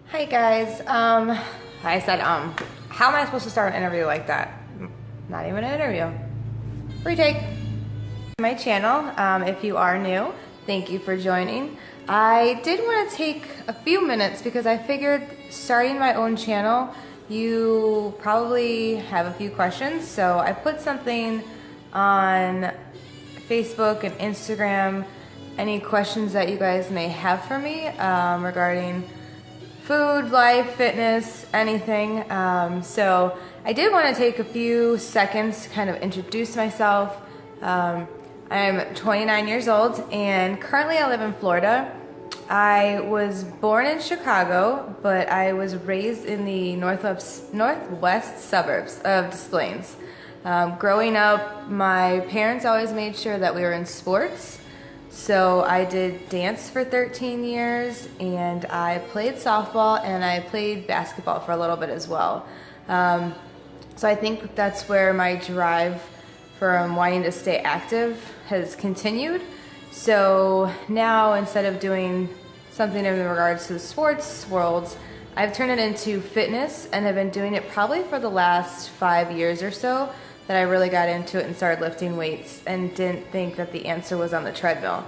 Hi guys. I said, how am I supposed to start an interview like that? Not even an interview. Retake. My channel, if you are new, thank you for joining. I did want to take a few minutes because I figured starting my own channel, you probably have a few questions. So I put something on Facebook and Instagram, any questions that you guys may have for me regarding food, life, fitness, anything. So I did want to take a few seconds to kind of introduce myself. I'm 29 years old and currently I live in Florida. I was born in Chicago, but I was raised in the northwest suburbs of Des Plaines. Growing up, my parents always made sure that we were in sports. So I did dance for 13 years and I played softball and I played basketball for a little bit as well. So I think that's where my drive from wanting to stay active has continued. So now instead of doing something in regards to the sports world, I've turned it into fitness and have been doing it probably for the last 5 years or so that I really got into it and started lifting weights and didn't think that the answer was on the treadmill.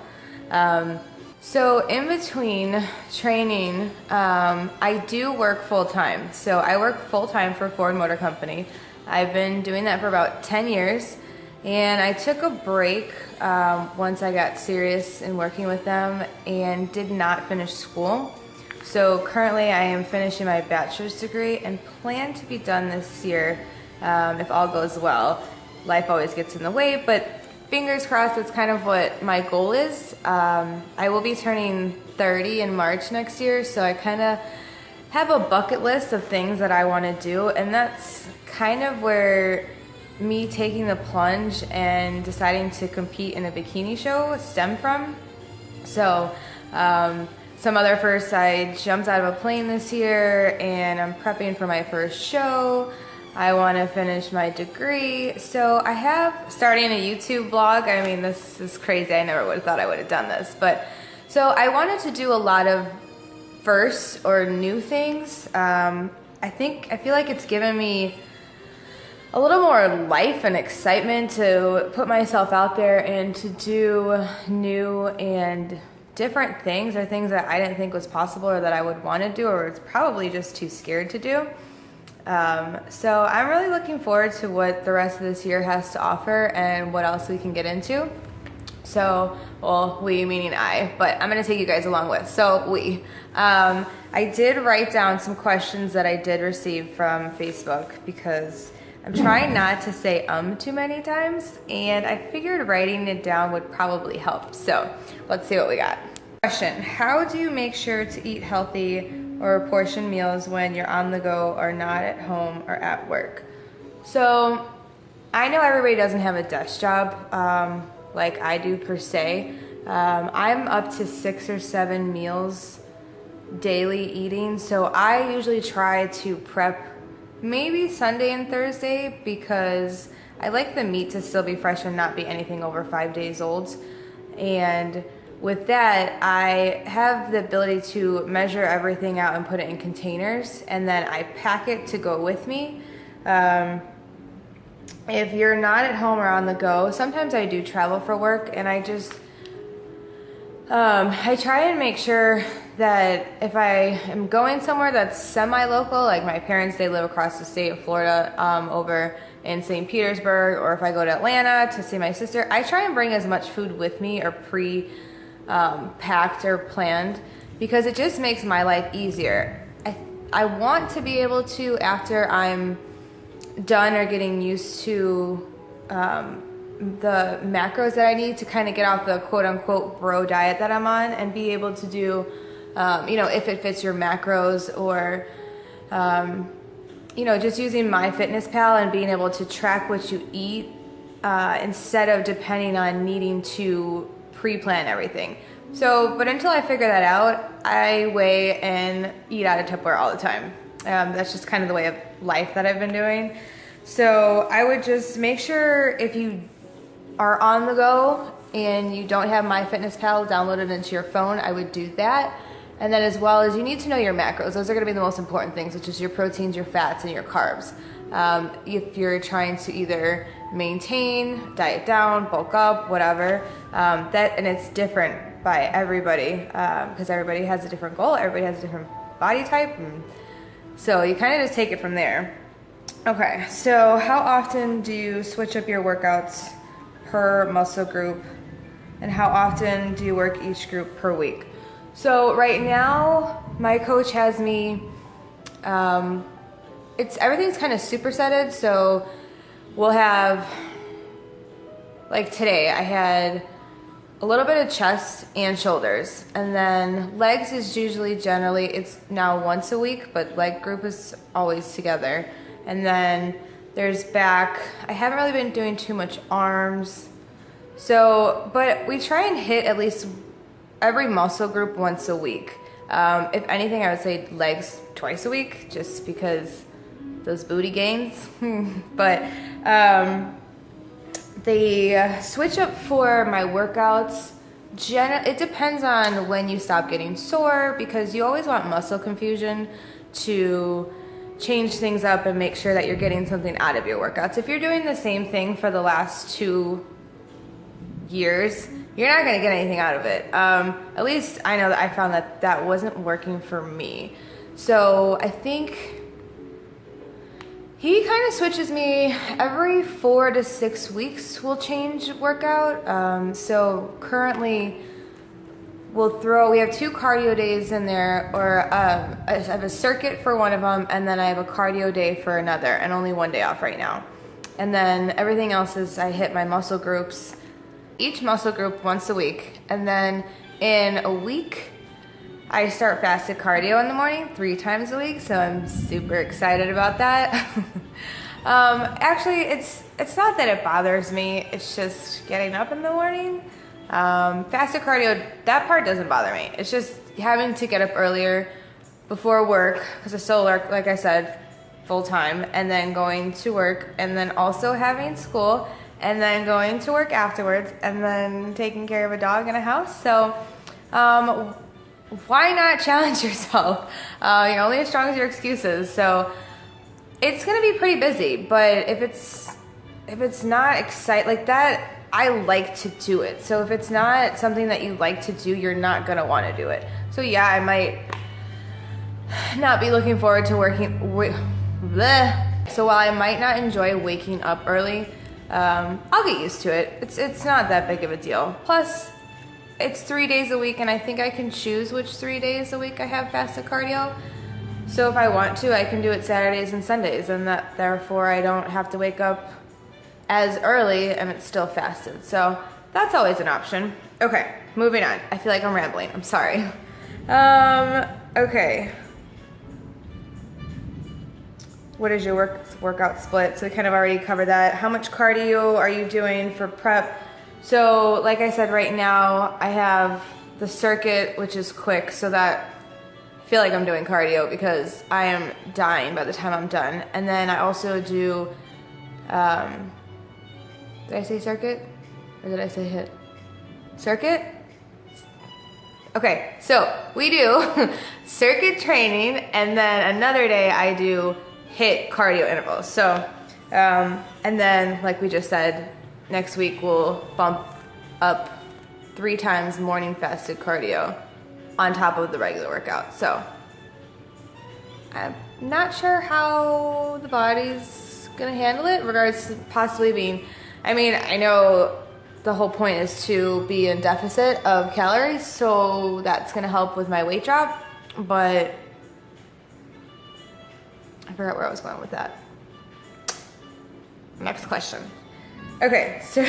So in between training, I do work full-time. So I work full-time for Ford Motor Company. I've been doing that for about 10 years. And I took a break once I got serious in working with them and did not finish school. So currently I am finishing my bachelor's degree and plan to be done this year if all goes well. Life always gets in the way, but fingers crossed, that's kind of what my goal is. I will be turning 30 in March next year, so I kind of have a bucket list of things that I want to do, and that's kind of where me taking the plunge and deciding to compete in a bikini show stemmed from. So some other first, I jumped out of a plane this year and I'm prepping for my first show. I want to finish my degree. So I have starting a YouTube vlog. I mean, this is crazy. I never would have thought I would have done this. But so I wanted to do a lot of first or new things. I feel like it's given me a little more life and excitement to put myself out there and to do new and different things, or things that I didn't think was possible or that I would want to do or was probably just too scared to do. So I'm really looking forward to what the rest of this year has to offer and what else we can get into. So, well, we meaning I, but I'm going to take you guys along with. So I did write down some questions that I did receive from Facebook because I'm trying not to say too many times, and I figured writing it down would probably help. So let's see what we got. Question: how do you make sure to eat healthy or portion meals when you're on the go or not at home or at work? So I know everybody doesn't have a desk job like I do per se. I'm up to 6 or 7 meals daily eating, so I usually try to prep maybe Sunday and Thursday because I like the meat to still be fresh and not be anything over 5 days old. And with that, I have the ability to measure everything out and put it in containers, and then I pack it to go with me. If you're not at home or on the go, sometimes I do travel for work, and I try and make sure that if I am going somewhere that's semi-local, like my parents, they live across the state of Florida, over in St. Petersburg, or if I go to Atlanta to see my sister, I try and bring as much food with me or packed or planned because it just makes my life easier. I want to be able to, after I'm done or getting used to the macros that I need to kind of get off the quote-unquote bro diet that I'm on and be able to do, if it fits your macros, or, just using MyFitnessPal and being able to track what you eat instead of depending on needing to pre-plan everything. So, but until I figure that out, I weigh and eat out of Tupperware all the time. That's just kind of the way of life that I've been doing. So I would just make sure if you are on the go and you don't have MyFitnessPal downloaded into your phone, I would do that. And then as well as you need to know your macros. Those are going to be the most important things, which is your proteins, your fats, and your carbs. If you're trying to either maintain, diet down, bulk up, whatever, and it's different by everybody because everybody has a different goal, everybody has a different body type, and so you kind of just take it from there. Okay, so how often do you switch up your workouts per muscle group, and how often do you work each group per week? So right now, my coach has me, everything's kind of supersetted, so we'll have, like today, I had a little bit of chest and shoulders, and then legs is generally, it's now once a week, but leg group is always together. And then there's back. I haven't really been doing too much arms. So, but we try and hit at least every muscle group once a week. If anything, I would say legs twice a week, just because those booty gains. But the switch up for my workouts, it depends on when you stop getting sore, because you always want muscle confusion to change things up and make sure that you're getting something out of your workouts. If you're doing the same thing for the last 2 years, you're not going to get anything out of it. At least I know that I found that wasn't working for me. So I think he kind of switches me every 4 to 6 weeks. We'll change workout. So currently we have 2 cardio days in there, or I have a circuit for one of them, and then I have a cardio day for another, and only 1 day off right now. And then everything else is I hit my muscle groups, each muscle group once a week. And then in a week, I start fasted cardio in the morning 3 times a week, so I'm super excited about that. Actually, it's not that it bothers me, it's just getting up in the morning. Fasted cardio, that part doesn't bother me. It's just having to get up earlier before work, because I still work, like I said, full time, and then going to work, and then also having school, and then going to work afterwards, and then taking care of a dog in a house. So why not challenge yourself? You're only as strong as your excuses. So it's gonna be pretty busy, but if it's not exciting like that, I like to do it. So if it's not something that you like to do, you're not gonna want to do it. So yeah, I might not be looking forward to working. Bleh. So while I might not enjoy waking up early, I'll get used to it. It's not that big of a deal. Plus, it's 3 days a week, and I think I can choose which 3 days a week I have fasted cardio. So if I want to, I can do it Saturdays and Sundays, and therefore I don't have to wake up as early, and it's still fasted. So that's always an option. Okay, moving on. I feel like I'm rambling. I'm sorry. Okay. What is your workout split? So we kind of already covered that. How much cardio are you doing for prep? So like I said, right now I have the circuit, which is quick, so that I feel like I'm doing cardio because I am dying by the time I'm done. And then I also do, did I say circuit? Or did I say hit? Circuit? Okay, so we do circuit training, and then another day I do hit cardio intervals. So, and then like we just said, next week we'll bump up 3 times morning fasted cardio on top of the regular workout. So I'm not sure how the body's gonna handle it, regards to possibly being, I mean, I know the whole point is to be in deficit of calories, so that's gonna help with my weight drop, but I forgot where I was going with that. Next question. Okay, so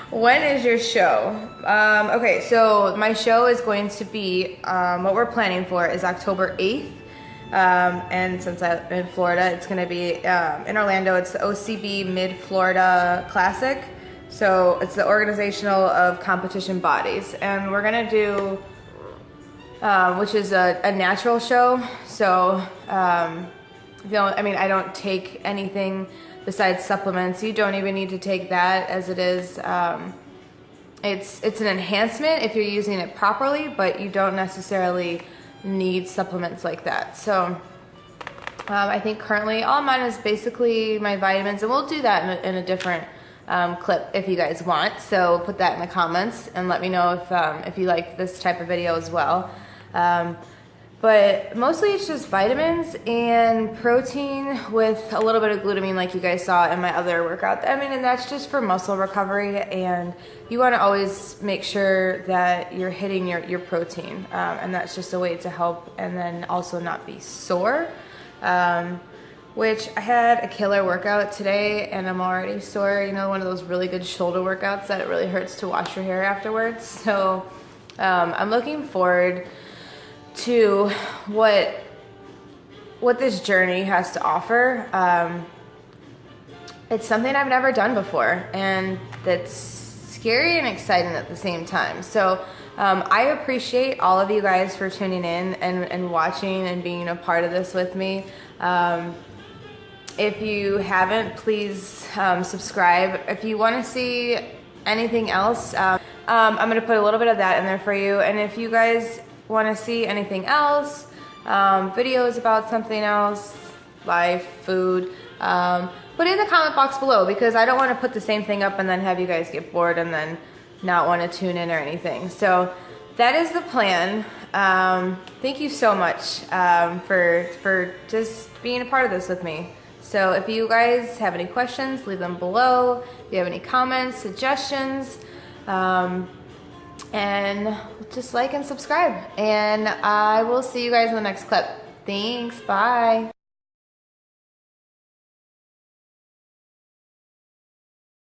when is your show? Okay, so my show is going to be, what we're planning for is October 8th. And since I'm in Florida, it's going to be in Orlando. It's the OCB Mid-Florida Classic. So it's the Organizational of Competition Bodies. And we're going to do, which is a natural show. So, I don't take anything besides supplements. You don't even need to take that as it is. it's an enhancement if you're using it properly, but you don't necessarily need supplements like that. So I think currently all mine is basically my vitamins, and we'll do that in a different clip if you guys want. So put that in the comments and let me know if you like this type of video as well. But mostly it's just vitamins and protein with a little bit of glutamine, like you guys saw in my other workout. I mean, and that's just for muscle recovery, and you want to always make sure that you're hitting your protein, and that's just a way to help and then also not be sore. Which I had a killer workout today and I'm already sore. You know, one of those really good shoulder workouts that it really hurts to wash your hair afterwards. So I'm looking forward to what this journey has to offer. It's something I've never done before, and that's scary and exciting at the same time. So I appreciate all of you guys for tuning in and watching and being a part of this with me. If you haven't, please subscribe. If you want to see anything else, I'm going to put a little bit of that in there for you. And if you guys want to see anything else, videos about something else, life, food, put it in the comment box below, because I don't want to put the same thing up and then have you guys get bored and then not want to tune in or anything. So that is the plan. Thank you so much for just being a part of this with me. So if you guys have any questions, leave them below. If you have any comments, suggestions, and just like and subscribe. And I will see you guys in the next clip. Thanks. Bye.